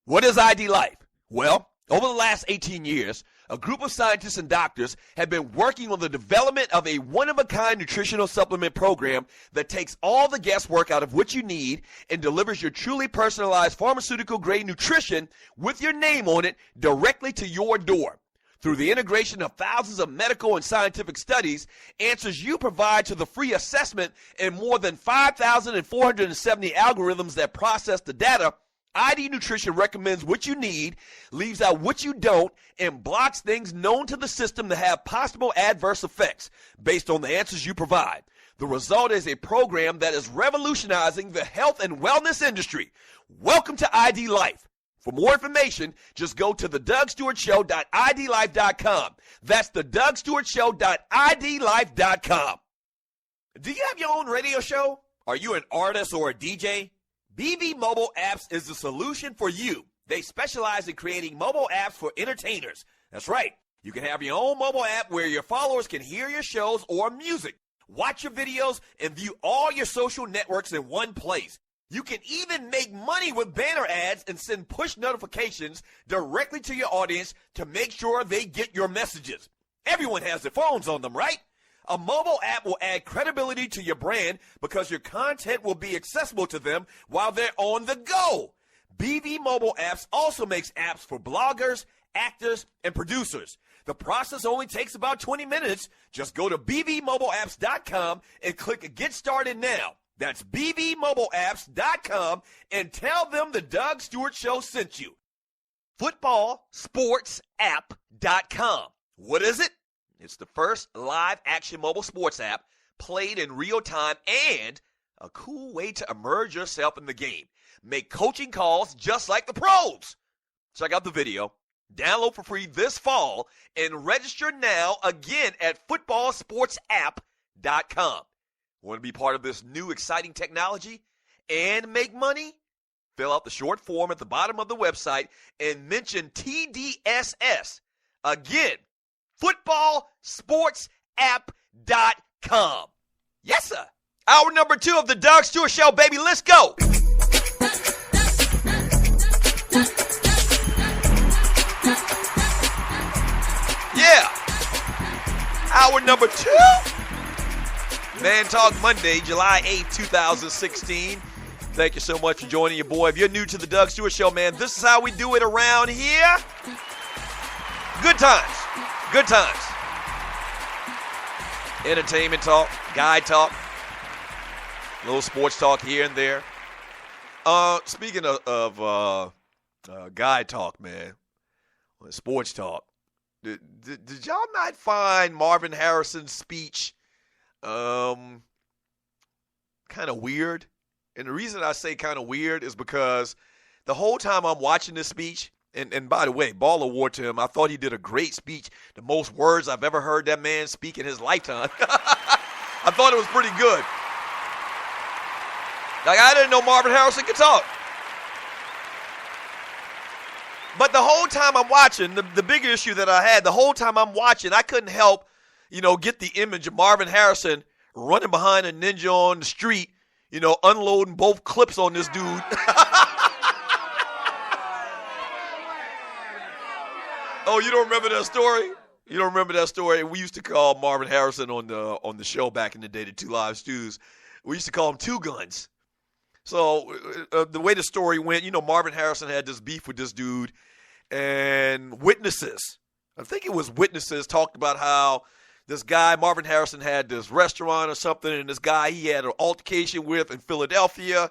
What is ID Life? Well, over the last 18 years, a group of scientists and doctors have been working on the development of a one-of-a-kind nutritional supplement program that takes all the guesswork out of what you need and delivers your truly personalized pharmaceutical-grade nutrition with your name on it directly to your door. Through the integration of thousands of medical and scientific studies, answers you provide to the free assessment, and more than 5,470 algorithms that process the data, ID Nutrition recommends what you need, leaves out what you don't, and blocks things known to the system to have possible adverse effects based on the answers you provide. The result is a program that is revolutionizing the health and wellness industry. Welcome to ID Life. For more information, just go to thedougstewartshow.idlife.com. That's thedougstewartshow.idlife.com. Do you have your own radio show? Are you an artist or a DJ? BB Mobile Apps is the solution for you. They specialize in creating mobile apps for entertainers. That's right. You can have your own mobile app where your followers can hear your shows or music, watch your videos, and view all your social networks in one place. You can even make money with banner ads and send push notifications directly to your audience to make sure they get your messages. Everyone has their phones on them, right? A mobile app will add credibility to your brand because your content will be accessible to them while they're on the go. BB Mobile Apps also makes apps for bloggers, actors, and producers. The process only takes about 20 minutes. Just go to bbmobileapps.com and click Get Started Now. That's bbmobileapps.com and tell them the Doug Stewart Show sent you. Footballsportsapp.com. What is it? It's the first live action mobile sports app played in real time and a cool way to immerse yourself in the game. Make coaching calls just like the pros. Check out the video. Download for free this fall and register now again at footballsportsapp.com. Want to be part of this new exciting technology and make money? Fill out the short form at the bottom of the website and mention TDSS. Again, footballsportsapp.com. Yes, sir. Hour number 2 of the Doug Stewart Show, baby. Let's go. Yeah. Hour number 2. Man Talk Monday, July 8th, 2016. Thank you so much for joining your boy. If you're new to the Doug Stewart Show, man, this is how we do it around here. Good times. Good times. Entertainment talk, guy talk, a little sports talk here and there. Speaking of guy talk, man, sports talk, did y'all not find Marvin Harrison's speech kind of weird? And the reason I say kind of weird is because the whole time I'm watching this speech, and by the way, ball award to him, I thought he did a great speech, the most words I've ever heard that man speak in his lifetime. I thought it was pretty good. Like, I didn't know Marvin Harrison could talk. But the whole time I'm watching, the bigger issue that I had, the whole time I'm watching, I couldn't help, get the image of Marvin Harrison running behind a ninja on the street, unloading both clips on this dude. Oh, you don't remember that story? You don't remember that story? We used to call Marvin Harrison on the show back in the day, the Two Live Stews. We used to call him Two Guns. So the way the story went, Marvin Harrison had this beef with this dude, and witnesses, I think it was witnesses, talked about how this guy, Marvin Harrison, had this restaurant or something, and this guy he had an altercation with in Philadelphia,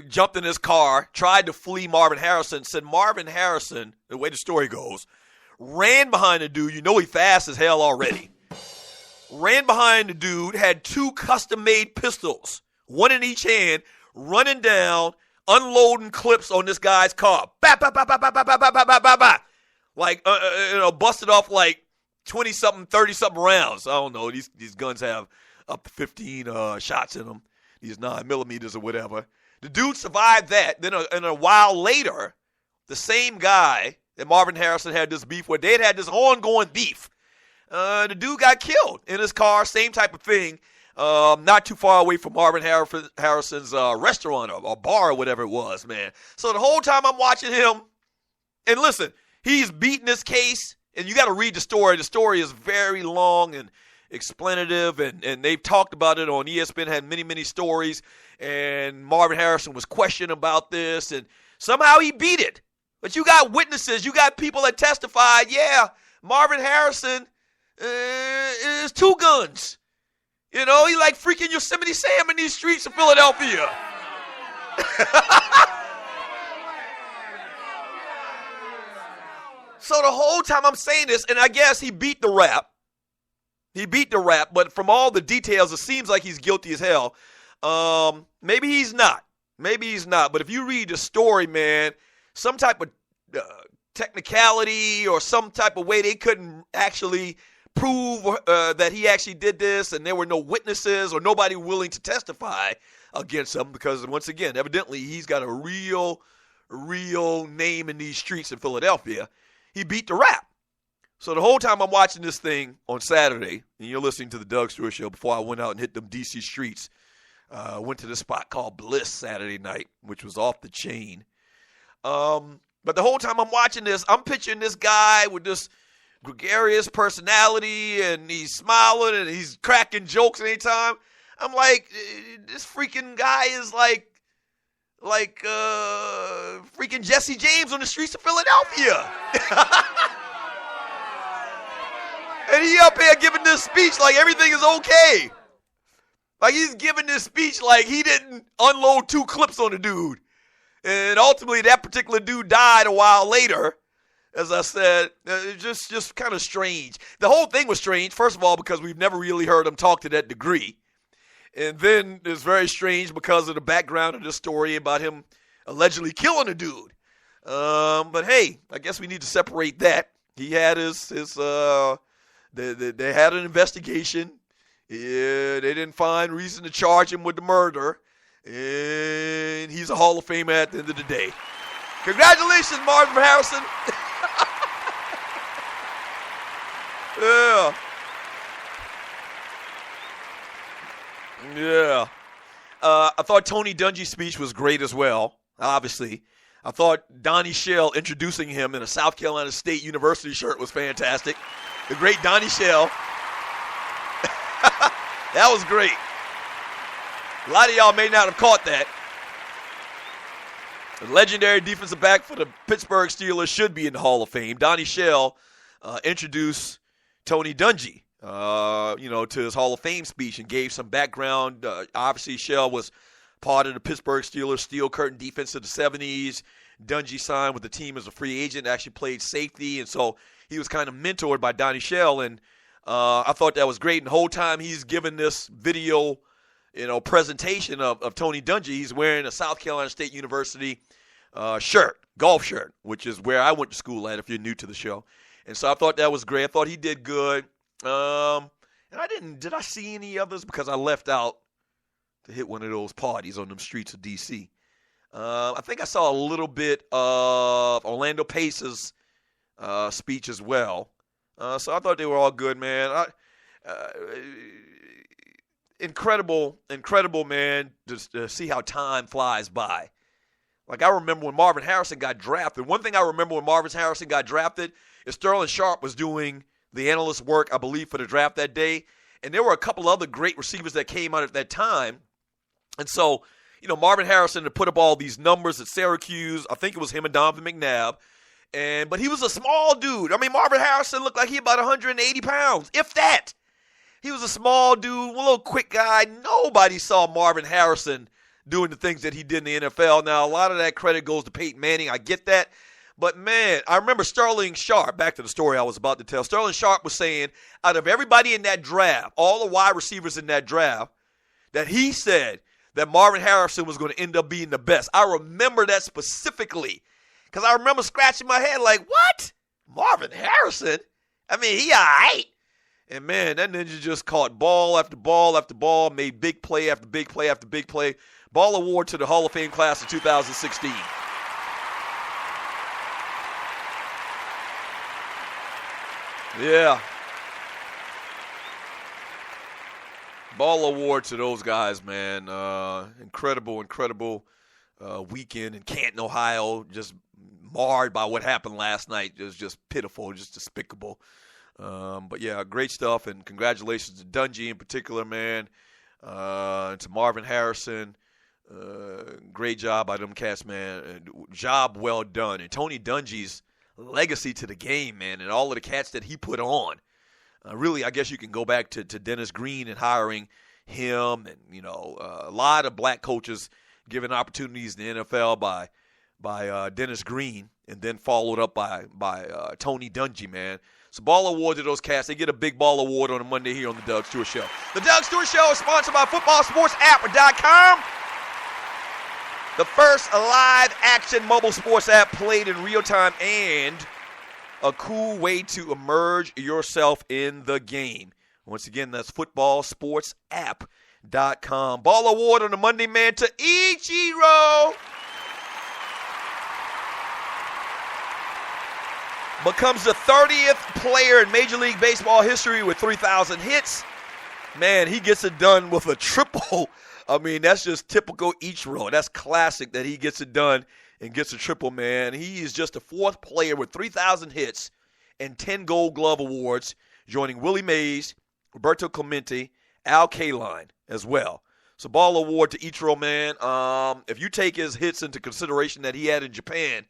jumped in his car, tried to flee Marvin Harrison, said Marvin Harrison, the way the story goes, ran behind the dude. He fast as hell already. Ran behind the dude, had 2 custom-made pistols, one in each hand, running down, unloading clips on this guy's car. Bah, bah, bah, bah, bah, bah, bah, bah, bah, bah, bah. Like, busted off like 20-something, 30-something rounds. I don't know. These guns have up to 15 shots in them, these 9mm or whatever. The dude survived that. Then a while later, the same guy that Marvin Harrison had this beef with, they'd had this ongoing beef. The dude got killed in his car, same type of thing. not too far away from Marvin Harrison's restaurant or bar or whatever it was, man. So the whole time I'm watching him, and listen, he's beating this case, and you got to read the story. The story is very long and explanative, and they've talked about it on ESPN, had many, many stories, and Marvin Harrison was questioned about this, and somehow he beat it. But you got witnesses, you got people that testified, yeah, Marvin Harrison is two guns. You know, he like freaking Yosemite Sam in these streets of Philadelphia. So the whole time I'm saying this, and I guess he beat the rap. But from all the details, it seems like he's guilty as hell. Maybe he's not. But if you read the story, man, some type of technicality or some type of way they couldn't actually prove that he actually did this, and there were no witnesses or nobody willing to testify against him because, once again, evidently he's got a real name in these streets in Philadelphia. He beat the rap. So the whole time I'm watching this thing on Saturday, and you're listening to the Doug Stewart Show before I went out and hit them D.C. streets, went to this spot called Bliss Saturday night, which was off the chain. But the whole time I'm watching this, I'm picturing this guy with this gregarious personality, and he's smiling, and he's cracking jokes anytime. I'm like, this freaking guy is like freaking Jesse James on the streets of Philadelphia. And he up here giving this speech like everything is okay. Like he's giving this speech like he didn't unload 2 clips on the dude. And ultimately, that particular dude died a while later. As I said, just kind of strange. The whole thing was strange, first of all, because we've never really heard him talk to that degree. And then it's very strange because of the background of this story about him allegedly killing a dude. But hey, I guess we need to separate that. He had they had an investigation. Yeah, they didn't find reason to charge him with the murder. And he's a Hall of Famer at the end of the day. Congratulations, Marvin Harrison. Yeah. I thought Tony Dungy's speech was great as well, obviously. I thought Donnie Shell introducing him in a South Carolina State University shirt was fantastic. The great Donnie Shell. That was great. A lot of y'all may not have caught that. The legendary defensive back for the Pittsburgh Steelers should be in the Hall of Fame. Donnie Shell introduced Tony Dungy, to his Hall of Fame speech and gave some background. Obviously, Shell was part of the Pittsburgh Steelers Steel Curtain defense of the 70s. Dungy signed with the team as a free agent, actually played safety, and so he was kind of mentored by Donnie Shell, and I thought that was great. And the whole time he's giving this video presentation of Tony Dungy, he's wearing a South Carolina State University shirt, golf shirt, which is where I went to school at if you're new to the show. And so I thought that was great. I thought he did good. And did I see any others? Because I left out to hit one of those parties on them streets of D.C. I think I saw a little bit of Orlando Pace's speech as well. So I thought they were all good, man. Incredible, man, just to see how time flies by. Like, I remember when Marvin Harrison got drafted. One thing I remember when Marvin Harrison got drafted is Sterling Sharp was doing the analyst work, I believe, for the draft that day. And there were a couple other great receivers that came out at that time. And so, Marvin Harrison had put up all these numbers at Syracuse. I think it was him and Donovan McNabb. But he was a small dude. I mean, Marvin Harrison looked like he about 180 pounds, if that. He was a small dude, a little quick guy. Nobody saw Marvin Harrison doing the things that he did in the NFL. Now, a lot of that credit goes to Peyton Manning. I get that. But, man, I remember Sterling Sharp, back to the story I was about to tell. Sterling Sharp was saying, out of everybody in that draft, all the wide receivers in that draft, that he said that Marvin Harrison was going to end up being the best. I remember that specifically because I remember scratching my head like, what? Marvin Harrison? I mean, he all right. And, man, that ninja just caught ball after ball after ball, made big play after big play after big play. Ball award to the Hall of Fame class of 2016. Yeah. Ball award to those guys, man. Incredible weekend in Canton, Ohio. Just marred by what happened last night. It was just pitiful, just despicable. But yeah, great stuff, and congratulations to Dungy in particular, man. And to Marvin Harrison. Great job by them cats, man. Job well done. And Tony Dungy's legacy to the game, man, and all of the cats that he put on. Really, I guess you can go back to Dennis Green and hiring him, and a lot of black coaches given opportunities in the NFL by Dennis Green, and then followed up by Tony Dungy, man. So ball award to those cats. They get a big ball award on a Monday here on the Doug Stewart Show. The Doug Stewart Show is sponsored by FootballSportsApp.com. The first live-action mobile sports app played in real time and a cool way to immerse yourself in the game. Once again, that's FootballSportsApp.com. Ball award on the Monday, man, to Ichiro. Becomes the 30th player in Major League Baseball history with 3,000 hits. Man, he gets it done with a triple. I mean, that's just typical Ichiro. That's classic that he gets it done and gets a triple, man. He is just the fourth player with 3,000 hits and 10 Gold Glove awards, joining Willie Mays, Roberto Clemente, Al Kaline as well. So ball award to Ichiro, man. If you take his hits into consideration that he had in Japan,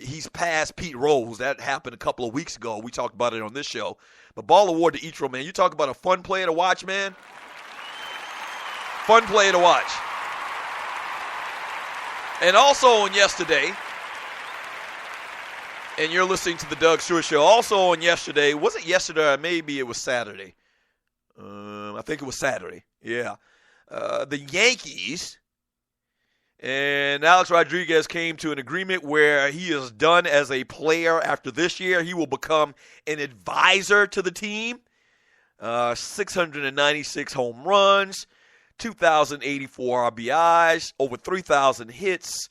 he's past Pete Rose. That happened a couple of weeks ago. We talked about it on this show. But ball award to Ichiro, man. You talk about a fun player to watch, man. Fun player to watch. And also on yesterday, and you're listening to the Doug Stewart Show, also on yesterday, was it yesterday or maybe it was Saturday? I think it was Saturday, yeah. The Yankees and Alex Rodriguez came to an agreement where he is done as a player after this year. He will become an advisor to the team. 696 home runs. 2,084 RBIs, over 3,000 hits,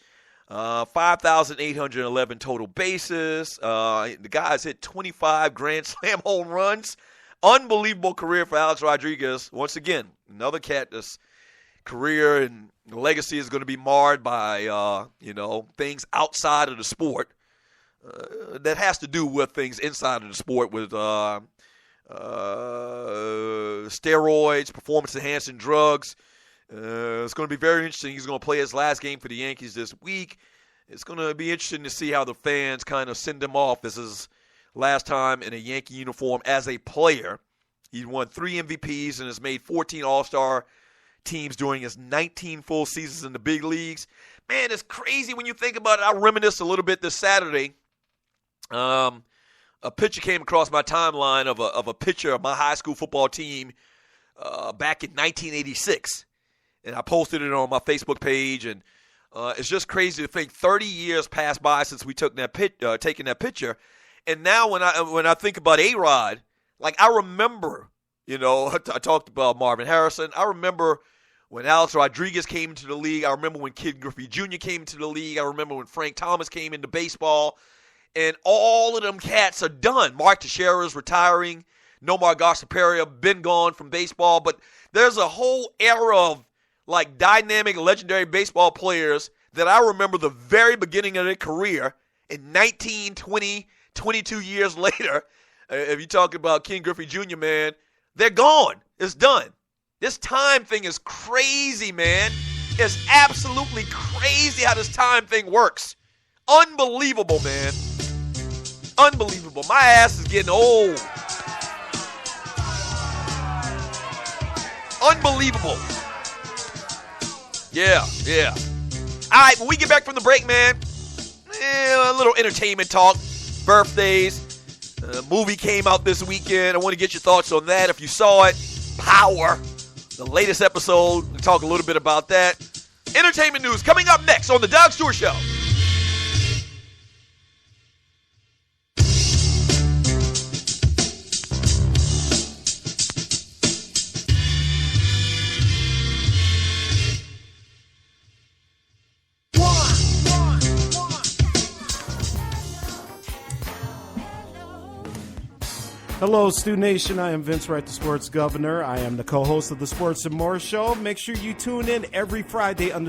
5,811 total bases. The guys hit 25 Grand Slam home runs. Unbelievable career for Alex Rodriguez. Once again, another cat that's career and legacy is going to be marred by, things outside of the sport that has to do with things inside of the sport with steroids, performance-enhancing drugs. It's going to be very interesting. He's going to play his last game for the Yankees this week. It's going to be interesting to see how the fans kind of send him off. This is last time in a Yankee uniform as a player. He won 3 MVPs and has made 14 All-Star teams during his 19 full seasons in the big leagues. Man, it's crazy when you think about it. I reminisced a little bit this Saturday. A picture came across my timeline of a picture of my high school football team back in 1986. And I posted it on my Facebook page. And it's just crazy to think 30 years passed by since we took taking that picture. And now when I think about A-Rod, like I remember, I talked about Marvin Harrison. I remember when Alex Rodriguez came into the league. I remember when Ken Griffey Jr. came into the league. I remember when Frank Thomas came into baseball. And all of them cats are done. Mark Teixeira is retiring. Nomar Garciaparra been gone from baseball. But there's a whole era of like dynamic, legendary baseball players that I remember the very beginning of their career. In 19, 20, 22 years later, if you talk about Ken Griffey Jr., man, they're gone. It's done. This time thing is crazy, man. It's absolutely crazy how this time thing works. Unbelievable, man. Unbelievable. My ass is getting old. Unbelievable. Yeah. All right, when we get back from the break, man, a little entertainment talk, birthdays. Movie came out this weekend. I want to get your thoughts on that. If you saw it, Power, the latest episode. We'll talk a little bit about that. Entertainment news coming up next on The Doug Stewart Show. Hello, Stu Nation. I am Vince Wright, the Sports Governor. I am the co-host of the Sports and More Show. Make sure you tune in every Friday under